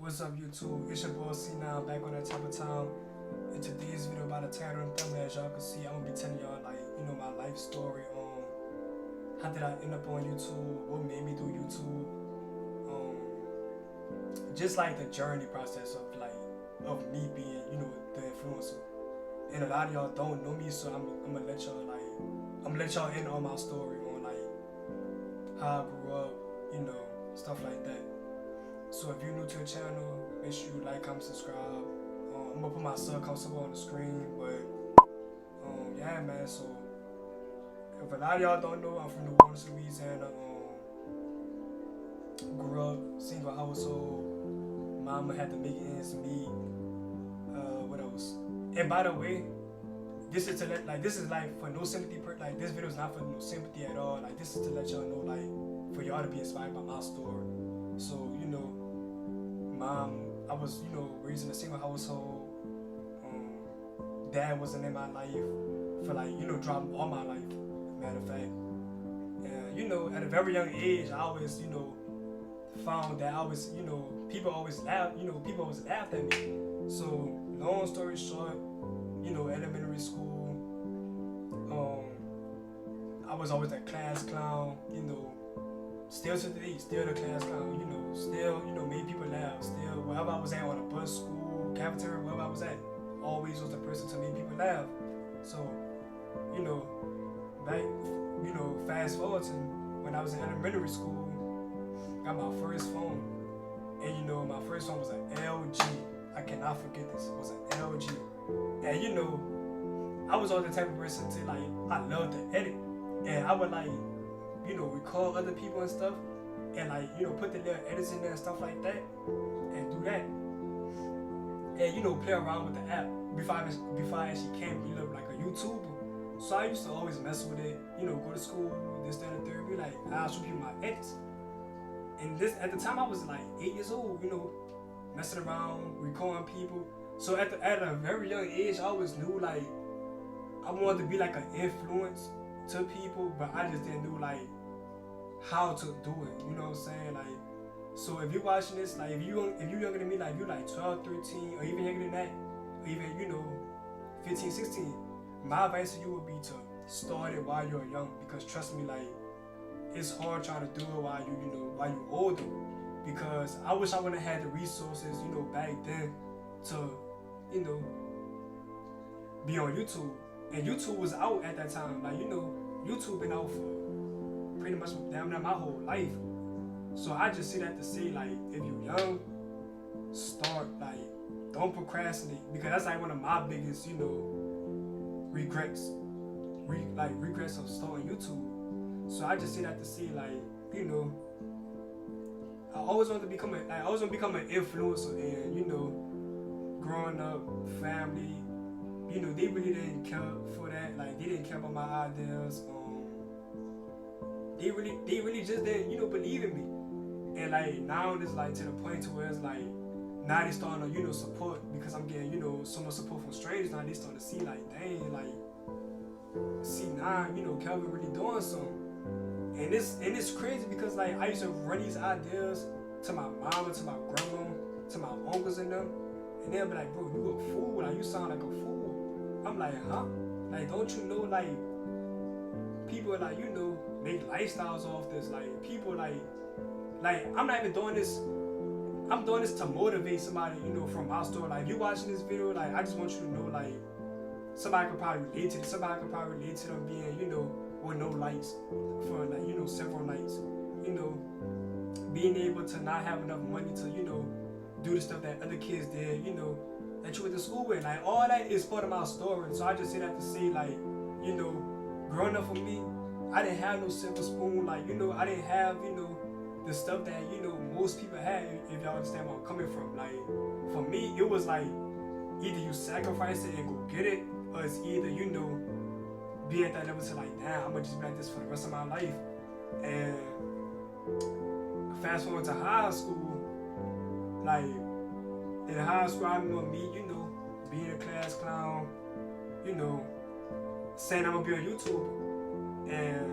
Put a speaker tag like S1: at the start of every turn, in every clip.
S1: What's up YouTube? It's your boy C now, back on that type of time. In today's video about the title and thumbnail, as y'all can see, I'm gonna be telling y'all like, my life story on how did I end up on YouTube, what made me do YouTube, just like the journey process of me being, the influencer. And a lot of y'all don't know me, so I'm gonna let y'all in on my story on how I grew up, stuff like that. So if you're new to the channel, make sure you like, comment, subscribe. I'm gonna put my sub comfortable on the screen, but yeah, man. So if a lot of y'all don't know, I'm from New Orleans, Louisiana. Grew up single household. Mama had to make ends meet. What else? And by the way, this is to let this is for no sympathy. This video is not for no sympathy at all. This is to let y'all know for y'all to be inspired by my story. So I was raised in a single household. Dad wasn't in my life for dropping all my life. Matter of fact, and at a very young age, I always found that I was people always laughed at me. So long story short, elementary school, I was always a class clown. Still to today, still the class clown, still, made people laugh, still, wherever I was at, on a bus, school, cafeteria, wherever I was at, always was the person to make people laugh. So, back, fast forward to when I was in elementary school, got my first phone, and my first phone was an LG, I cannot forget this, it was an LG, and I was always the type of person to I love to edit, and I would record other people and stuff, and put the little edits in there and stuff like that, and do that, and play around with the app before I actually came to look like a YouTuber. So I used to always mess with it, go to school, this, that, and the third, be like, I'll show people my edits. And this at the time I was 8 years old, messing around, recording people. So at a very young age, I always knew I wanted to be an influence to people, but I just didn't know how to do it, you know what I'm saying? So if you're watching this, if you younger than me, if you're 12, 13, or even younger than that, or even 15, 16, my advice to you would be to start it while you're young, because trust me, it's hard trying to do it while you're older, because I wish I would have had the resources, back then to, be on YouTube. And YouTube was out at that time. YouTube been out for pretty much damn near my whole life. So I just say that to say, if you're young, start, don't procrastinate. Because that's one of my biggest, regrets. Regrets of starting YouTube. So I just say that to say, I always want to become an influencer, and, growing up, family, they really didn't care for that. They didn't care about my ideas. They really just didn't, believe in me. And now it's to the point to where it's now they starting to, support, because I'm getting, so much support from strangers. Now they starting to see dang, see now, Kelvin really doing something. And it's crazy because I used to run these ideas to my mama, to my grandma, to my uncles and them, and they'll be like, bro, you a fool, you sound like a fool. I'm like, huh? Don't you know, people make lifestyles off this. People I'm not even doing this. I'm doing this to motivate somebody, from my story. If you watching this video, I just want you to know, somebody could probably relate to this. Somebody could probably relate to them being, with no lights for several nights. Being able to not have enough money to, do the stuff that other kids did, that you went to school with. All that is part of my story. So I just say that to say, growing up for me, I didn't have no silver spoon. I didn't have, the stuff that, most people had, if y'all understand where I'm coming from. For me, it was either you sacrifice it and go get it, or it's either, be at that level to damn, I'm gonna just be like this for the rest of my life. And fast forward to high school, in high school, I remember me, being a class clown, saying I'm gonna be a YouTuber. And,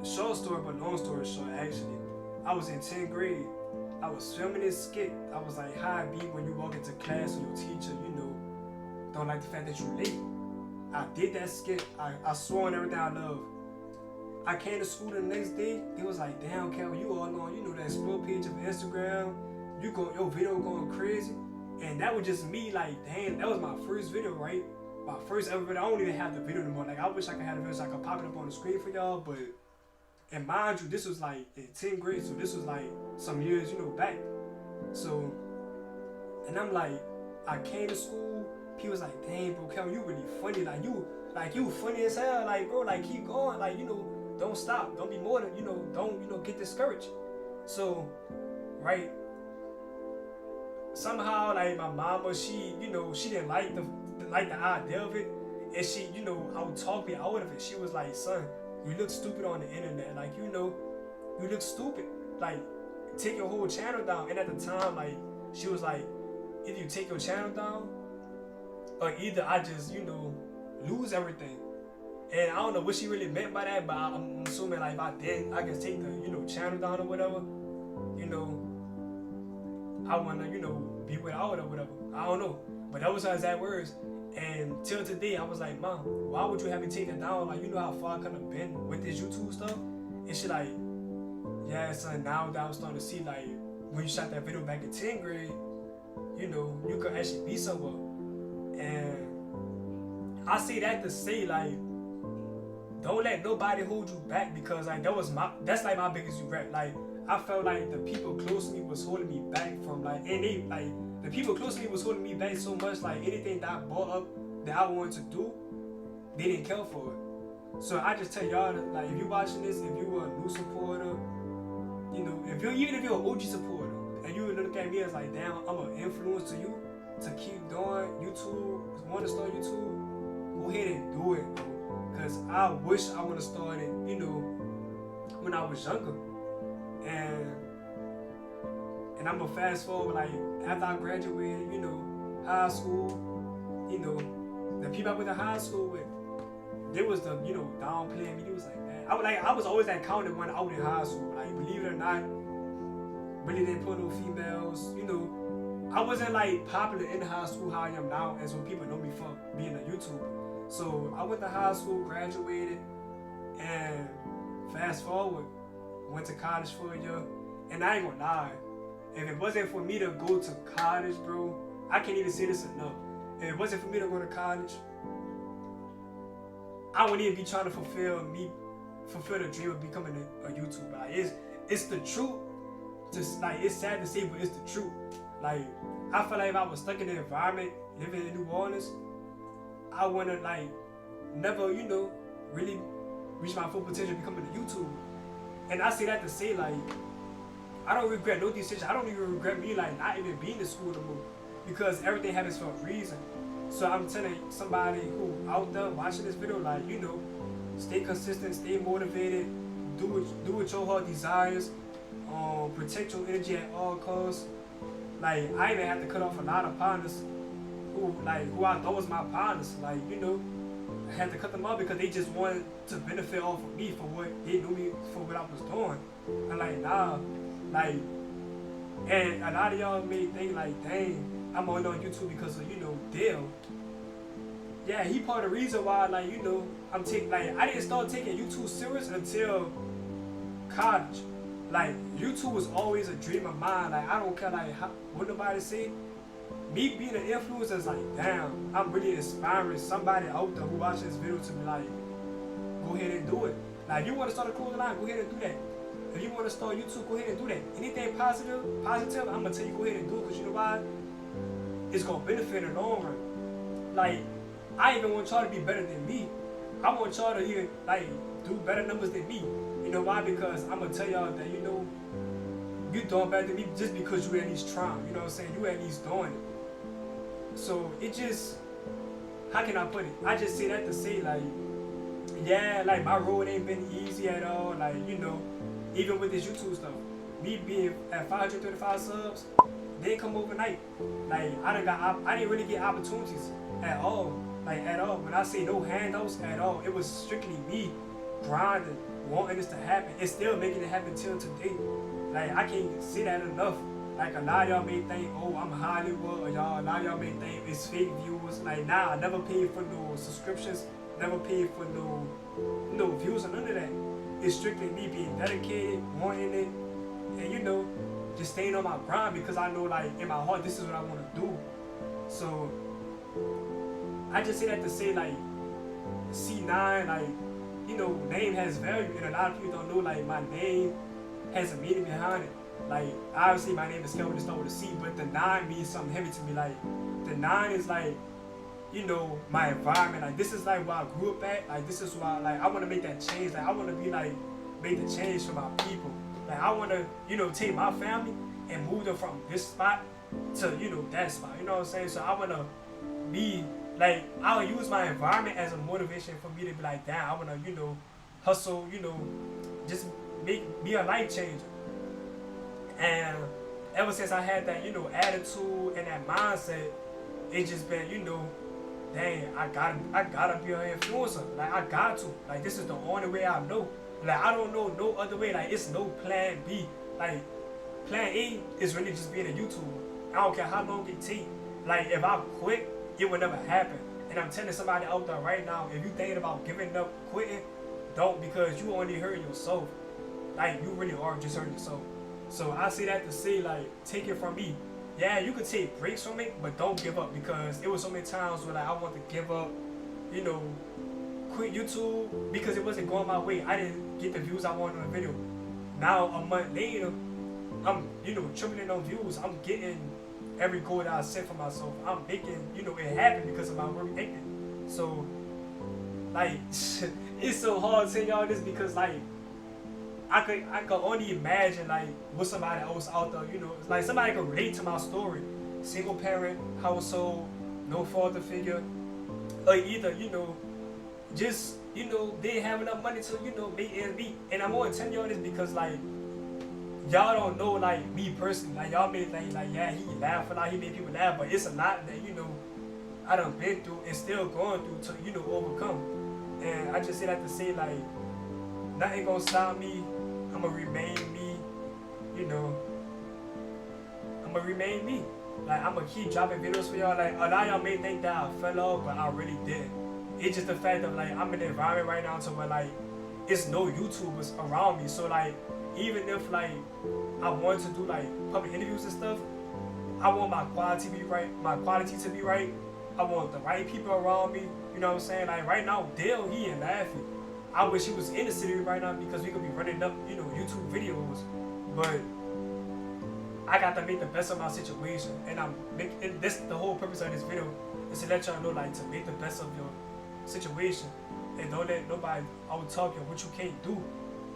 S1: short story, but long story short, actually, I was in 10th grade. I was filming this skit. I was like, how it be when you walk into class and your teacher, don't like the fact that you late. I did that skit. I swore on everything I love. I came to school the next day. It was like, damn, Cal, you all on, that explore page of Instagram. Your video going crazy. And that was just me, like, damn, that was my first video, right? My first ever video. I don't even have the video anymore. Like, I wish I could have the video so I could pop it up on the screen for y'all, but, and mind you, this was like in 10th grade, so this was like some years, back. So, and I'm like, I came to school, people was like, dang, bro, Cal, you really funny. Like, you funny as hell. Like, bro, like, keep going. Like, don't stop. Don't be more than, don't, get discouraged. So, right, somehow, like, my mama, she didn't like the idea of it. And she, I would talk me out of it. She was like, son, you look stupid on the internet. Like, you look stupid. Like, take your whole channel down. And at the time, like, she was like, if you take your channel down, or either I just, lose everything. And I don't know what she really meant by that, but I'm assuming, like, if I did, I can take the, channel down or whatever, I want to, be without it or whatever. I don't know. But that was her exact words. And till today, I was like, Mom, why would you have me take that down? Like, you know how far I could have been with this YouTube stuff? And she like, yeah, son, now that I'm starting to see, like, when you shot that video back in 10th grade, you could actually be somewhere. And I say that to say, like, don't let nobody hold you back, because, like, that's like my biggest regret. Like, I felt like the people close to me was holding me back from, like, the people close to me was holding me back so much, like, anything that I brought up that I wanted to do, they didn't care for it. So I just tell y'all, like, if you're watching this, if you're a new supporter, even if you're an OG supporter, and you look at me as like, damn, I'm an influence to you to keep doing YouTube, want to start YouTube, go ahead and do it, bro. Because I wish I would have started, when I was younger. And I'm gonna fast forward, like, after I graduated, high school, the people I went to high school with, they was the, downplaying me. They was like, man, I was always that counted when I was in high school. Like, believe it or not, really didn't put no females, I wasn't, like, popular in high school how I am now, as when people know me for being a YouTuber. So I went to high school, graduated, and fast forward, went to college for a year. And I ain't gonna lie, if it wasn't for me to go to college, bro, I can't even say this enough. If it wasn't for me to go to college, I wouldn't even be trying to fulfill the dream of becoming a YouTuber. Like, it's the truth. Just, like, it's sad to say, but it's the truth. Like, I feel like if I was stuck in the environment, living in New Orleans, I wouldn't, like, never, really reach my full potential becoming a YouTuber. And I say that to say, like, I don't regret no decision. I don't even regret me, like, not even being in school no more, because everything happens for a reason. So I'm telling somebody who out there watching this video, like, stay consistent, stay motivated, do what your heart desires, protect your energy at all costs. Like, I even had to cut off a lot of partners who I thought was my partners. Like, I had to cut them off because they just wanted to benefit off of me for what they knew me for what I was doing. And like, nah, like, and a lot of y'all may think like, dang, I'm only on YouTube because of, Dale. Yeah, he part of the reason why, like, I didn't start taking YouTube serious until college. Like, YouTube was always a dream of mine. Like, I don't care, like, what nobody say. Me being an influencer is like, damn, I'm really inspiring somebody out there who watches this video to be like, go ahead and do it. Like, if you want to start a clothing line, go ahead and do that. If you want to start YouTube, go ahead and do that. Anything positive, I'm going to tell you go ahead and do it, because you know why? It's going to benefit in the long run. Like, I even want y'all to be better than me. I want y'all to even, like, do better numbers than me. You know why? Because I'm going to tell y'all that, you doing better than me just because you at least trying. You know what I'm saying? You at least doing it. So it just, how can I put it? I just say that to say, like, yeah, like, my road ain't been easy at all. Like, even with this YouTube stuff, me being at 535 subs, they didn't come overnight. Like, I didn't really get opportunities at all. Like, at all. When I say no handouts at all, it was strictly me grinding, wanting this to happen, and still making it happen till today. Like, I can't say that enough. Like a lot of y'all may think, oh, I'm Hollywood, or a lot of y'all may think it's fake views. Like, nah, I never paid for no subscriptions, never paid for no views or none of that. It's strictly me being dedicated, wanting it, and just staying on my grind, because I know, like, in my heart, this is what I want to do. So I just say that to say, like, C9, like, name has value, and a lot of people don't know, like, my name has a meaning behind it. Like, obviously my name is Kelvin, it's not with a C, but the 9 means something heavy to me. Like, the 9 is like, my environment. Like, this is like where I grew up at. Like, this is why, like, I want to make that change. Like, I want to be like, make the change for my people. Like, I want to, take my family and move them from this spot to, that spot. You know what I'm saying? So I want to be, like, I'll use my environment as a motivation for me to be like, damn, I want to, hustle, just be a life changer. And ever since I had that, attitude and that mindset, it's just been, dang, I gotta be an influencer. Like, I got to. Like, this is the only way I know. Like, I don't know no other way. Like, it's no plan B. Like, plan A is really just being a YouTuber. I don't care how long it takes. Like, if I quit, it will never happen. And I'm telling somebody out there right now, if you thinking about giving up, quitting, don't, because you only hurt yourself. Like, you really are just hurting yourself. So I say that to say, like, take it from me. Yeah, you could take breaks from it, but don't give up, because it was so many times where, like, I want to give up, quit YouTube because it wasn't going my way. I didn't get the views I wanted on the video. Now, a month later, I'm, tripling on views. I'm getting every goal that I set for myself. I'm making, it happen because of my work ethic. So, like, it's so hard to tell y'all this, because, like, I could only imagine, like, what somebody else out there, it's like somebody could relate to my story. Single parent, household, no father figure, or either, just, they have enough money to, make ends meet. And I'm only telling y'all this because, like, y'all don't know, like, me personally. Like, y'all may think, like, yeah, he laughed a lot, he made people laugh, but it's a lot that, I done been through and still going through to, overcome. And I just say that to say, like, nothing gonna stop me. I'ma remain me, I'ma remain me. Like, I'ma keep dropping videos for y'all. Like, a lot of y'all may think that I fell off, but I really didn't. It's just the fact that, like, I'm in the environment right now to where, like, it's no YouTubers around me. So, like, even if, like, I want to do, like, public interviews and stuff, I want my quality to be right. I want the right people around me. You know what I'm saying? Like, right now, Dale, he ain't laughing. I wish he was in the city right now, because we could be running up, YouTube videos. But I got to make the best of my situation, and this the whole purpose of this video is to let y'all know, like, to make the best of your situation, and don't let nobody out talk you what you can't do.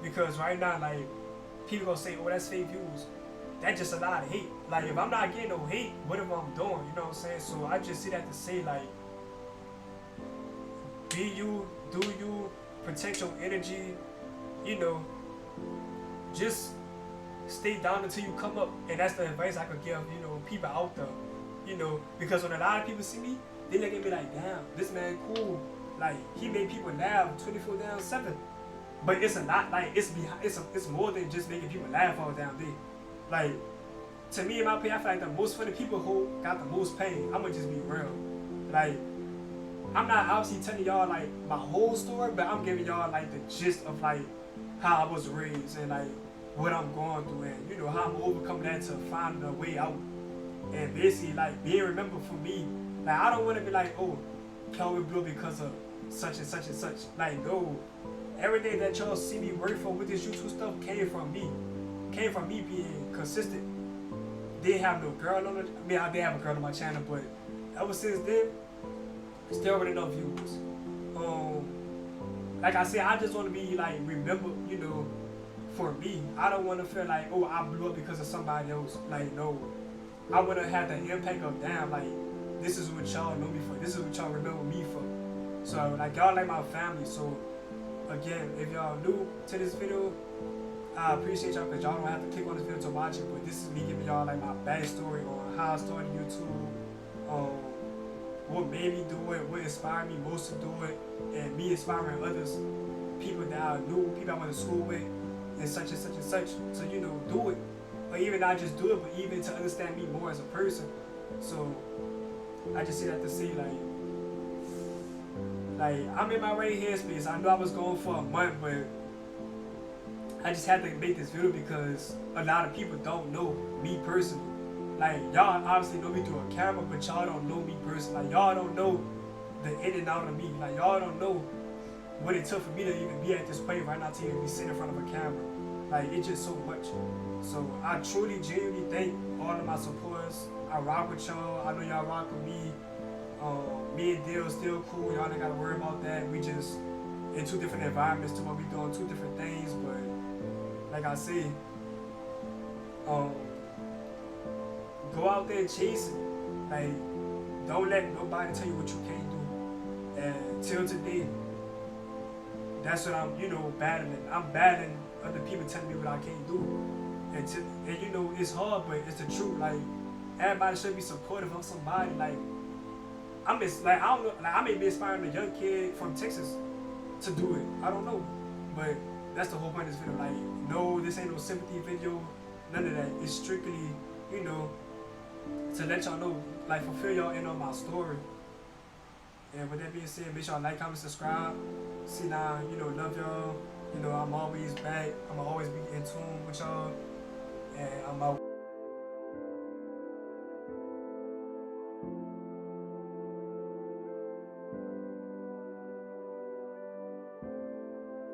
S1: Because right now, like, people gonna say, oh, that's fake views. That's just a lot of hate. Like, if I'm not getting no hate, whatever I'm doing, you know what I'm saying? So I just see that to say, like, be you, do you. Protect your energy, just stay down until you come up. And that's the advice I could give, people out there, because when a lot of people see me, they look at me like, damn, this man cool. Like, he made people laugh 24/7. But it's a lot, like, it's more than just making people laugh all damn day. Like, to me, in my opinion, I feel like the most funny people who got the most pain. I'm gonna just be real. Like, I'm not obviously telling y'all, like, my whole story, but I'm giving y'all, like, the gist of, like, how I was raised and, like, what I'm going through, and, how I'm overcoming that to find a way out. And basically, like, being remembered for me, like, I don't want to be like, oh, Kelvin blew because of such and such and such. Like, no, everything that y'all see me work for with this YouTube stuff came from me. Came from me being consistent. Didn't have no girl on it. I mean, I did have a girl on my channel, but ever since then, still with enough views. Like I said, I just want to be, like, remembered, for me. I don't want to feel like, oh, I blew up because of somebody else. Like, no. I want to have the impact of, damn, like, this is what y'all know me for. This is what y'all remember me for. So, like, y'all like my family. So, again, if y'all new to this video, I appreciate y'all, because y'all don't have to click on this video to watch it. But this is me giving y'all, like, my backstory on how I started YouTube. What made me do it, what inspired me most to do it, and me inspiring others, people that I knew, people I went to school with, and such and such and such, to, do it. or even not just do it, but even to understand me more as a person. So I just say that to say like I'm in my right headspace. I know I was going for a month, but I just had to make this video because a lot of people don't know me personally. Like, y'all obviously know me through a camera, but y'all don't know me personally. Like, y'all don't know the in and out of me. Like, y'all don't know what it took for me to even be at this point right now, to even be sitting in front of a camera. Like, it's just so much. So I truly, genuinely thank all of my supporters. I rock with y'all. I know y'all rock with me. Me and Dale still cool. Y'all ain't gotta worry about that. We just in two different environments to what we doing, two different things. But like I said, go out there and chase it. Like, don't let nobody tell you what you can't do. And till today, that's what I'm, battling. I'm battling other people telling me what I can't do. And it's hard, but it's the truth. Like, everybody should be supportive of somebody. Like, I don't know. Like, I may be inspiring a young kid from Texas to do it. I don't know, but that's the whole point of this video. Like, no, this ain't no sympathy video. None of that. It's strictly, to let y'all know, like, fulfill y'all in on my story. And with that being said, make sure y'all like, comment, subscribe. See now, love y'all. I'm always back. I'ma always be in tune with y'all. And I'm out.